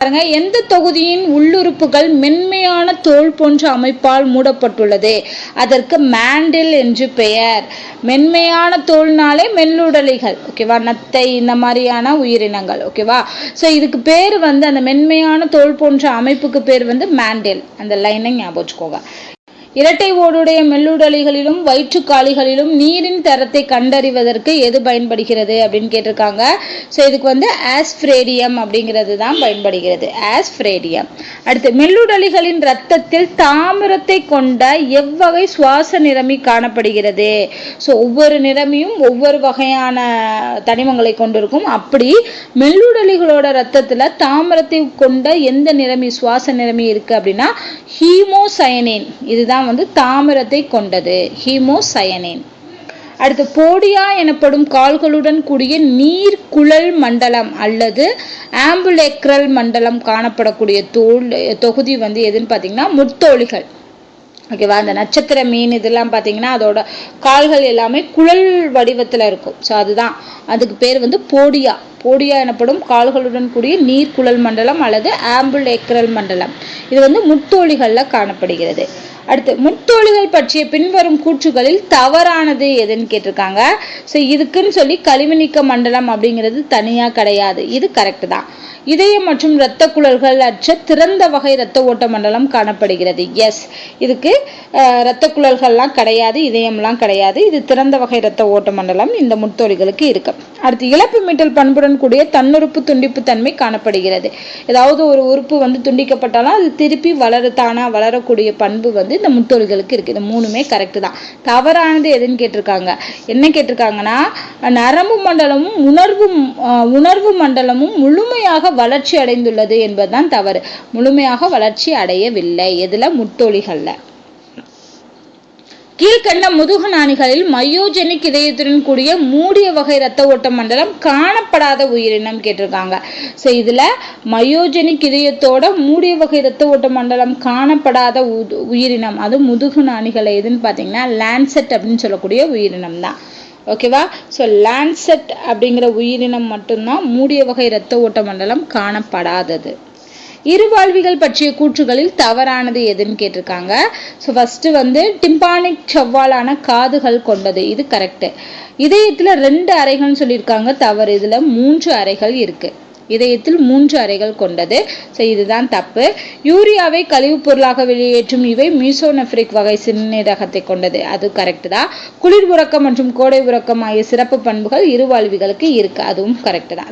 பாருங்க, எந்த தொகுதியின் உள்ளுறுப்புகள் மென்மையான தோல் போன்ற அமைப்பால் மூடப்பட்டுள்ளது? அதற்கு மாண்டில் என்று பெயர். மென்மையான தோல்னாலே மெல்லுடலிகள், ஓகேவா, நத்தை இந்த மாதிரியான உயிரினங்கள், ஓகேவா. ஸோ இதுக்கு பேர் வந்து அந்த மென்மையான தோல் போன்ற அமைப்புக்கு பேர் வந்து மாண்டில். அந்த லைனை ஞாபகம் வச்சுக்கோங்க. இரட்டை ஓடுடைய மெல்லுடலிகளிலும் வயிற்றுக்காலிகளிலும் நீரின் தரத்தை கண்டறிவதற்கு எது பயன்படுகிறது அப்படின்னு கேட்டிருக்காங்க. ஸோ இதுக்கு வந்து ஆஸ்பிரேடியம் அப்படிங்கிறது தான் பயன்படுகிறது. ஆஸ்பிரேடியம். அடுத்து, மெல்லுடலிகளின் இரத்தத்தில் தாமிரத்தை கொண்ட எவ்வகை சுவாச நிறமி காணப்படுகிறது? ஸோ ஒவ்வொரு நிறமியும் ஒவ்வொரு வகையான தனிமங்களை கொண்டிருக்கும். அப்படி மெல்லுடலிகளோட ரத்தத்துல தாமிரத்தை கொண்ட எந்த நிறமி, சுவாச நிறமி இருக்கு அப்படின்னா ஹீமோசயனின். இதுதான் வந்து தாமிரத்தை கொண்டது, ஹீமோசயனின். அடுத்து, போடியா எனப்படும் கால்களுடன் கூடிய நீர் குழல் மண்டலம் அல்லது ஆம்புலேக்ரல் மண்டலம் காணப்படக்கூடிய தொகுதி வந்து எதுன்னு பார்த்தீங்கன்னா முத்தோலிகள், ஓகேவா. அந்த நட்சத்திர மீன் இதெல்லாம் பார்த்தீங்கன்னா அதோட கால்கள் எல்லாமே குழல் வடிவத்தில் இருக்கும். ஸோ அதுதான், அதுக்கு பேர் வந்து போடியா. போடியா எனப்படும் கால்களுடன் கூடிய நீர்க்குழல் மண்டலம் அல்லது ஆம்புலேக்ரல் மண்டலம். இது வந்து முத்தோலிகளில் காணப்படுகிறது. அடுத்து, முத்தோலிகள் பற்றிய பின்வரும் கூற்றுகளில் தவறானது எதுன்னு கேட்டிருக்காங்க. ஸோ இதுக்குன்னு சொல்லி கழிவு நீக்க மண்டலம் அப்படிங்கிறது தனியாக கிடையாது. இது கரெக்ட் தான். இதயம் மற்றும் இரத்த குழல்கள் அற்ற திறந்த வகை இரத்த ஓட்ட மண்டலம் காணப்படுகிறது. எஸ், இதுக்கு இரத்த குழல்கள்லாம் கிடையாது, இதயம்லாம் கிடையாது. இது திறந்த வகை இரத்த ஓட்ட மண்டலம் இந்த முத்தோலிகளுக்கு இருக்கு. அடுத்து, இழப்பு மீட்டல் பண்புடன் கூடிய தன்னுறுப்பு துண்டிப்பு தன்மை காணப்படுகிறது. ஏதாவது ஒரு உறுப்பு வந்து துண்டிக்கப்பட்டாலும் அது திருப்பி தானா வளரக்கூடிய பண்பு வந்து இந்த முத்தோலிகளுக்கு இருக்கு. இது மூணுமே கரெக்ட் தான். தவறானது எதுன்னு கேட்டிருக்காங்க. என்ன கேட்டிருக்காங்கன்னா, நரம்பு மண்டலமும் உணர்வு மண்டலமும் முழுமையாக வளர்ச்சி அடைந்துள்ளது என்பதுதான் தவறு. முழுமையாக வளர்ச்சி அடையவில்லை. எதுல? முத்தோலிகள்ல. கீழ்கண்ட முதுகு நாணிகளில் மயோஜெனிக் இதயத்துடன் கூடிய மூடிய வகை இரத்த ஓட்ட மண்டலம் காணப்படாத உயிரினம் கேட்டிருக்காங்க. ஸோ இதுல மயோஜெனிக் இதயத்தோட மூடிய வகை இரத்த ஓட்ட மண்டலம் காணப்படாத உயிரினம் அது முதுகு நாணிகளை எதுன்னு பார்த்தீங்கன்னா லான்செட் அப்படின்னு சொல்லக்கூடிய உயிரினம் தான், ஓகேவா. ஸோ லான்செட் அப்படிங்கிற உயிரினம் மட்டும்தான் மூடிய வகை இரத்த ஓட்ட மண்டலம் காணப்படாதது. இருவாழ்விகள் பற்றிய கூற்றுகளில் தவறானது எதுன்னு கேட்டிருக்காங்க. ஸோ ஃபர்ஸ்ட் வந்து டிம்பானிக் செவ்வாலான காதுகள் கொண்டது. இது கரெக்ட். இதயத்துல 2 அறைகள்னு சொல்லியிருக்காங்க. தவறு. இதுல 3 அறைகள் இருக்கு. இதயத்தில் 3 அறைகள் கொண்டது. ஸோ இதுதான் தப்பு. யூரியாவை கழிவுப் பொருளாக வெளியேற்றும் இவை மீசோனெஃப்ரிக் வகை சிறுநீரகத்தை கொண்டது. அது கரெக்ட் தான். குளிர் உறக்கம் மற்றும் கோடை உறக்கம் ஆகிய சிறப்பு பண்புகள் இருவாழ்விகளுக்கு இருக்கு. அதுவும் கரெக்ட் தான்.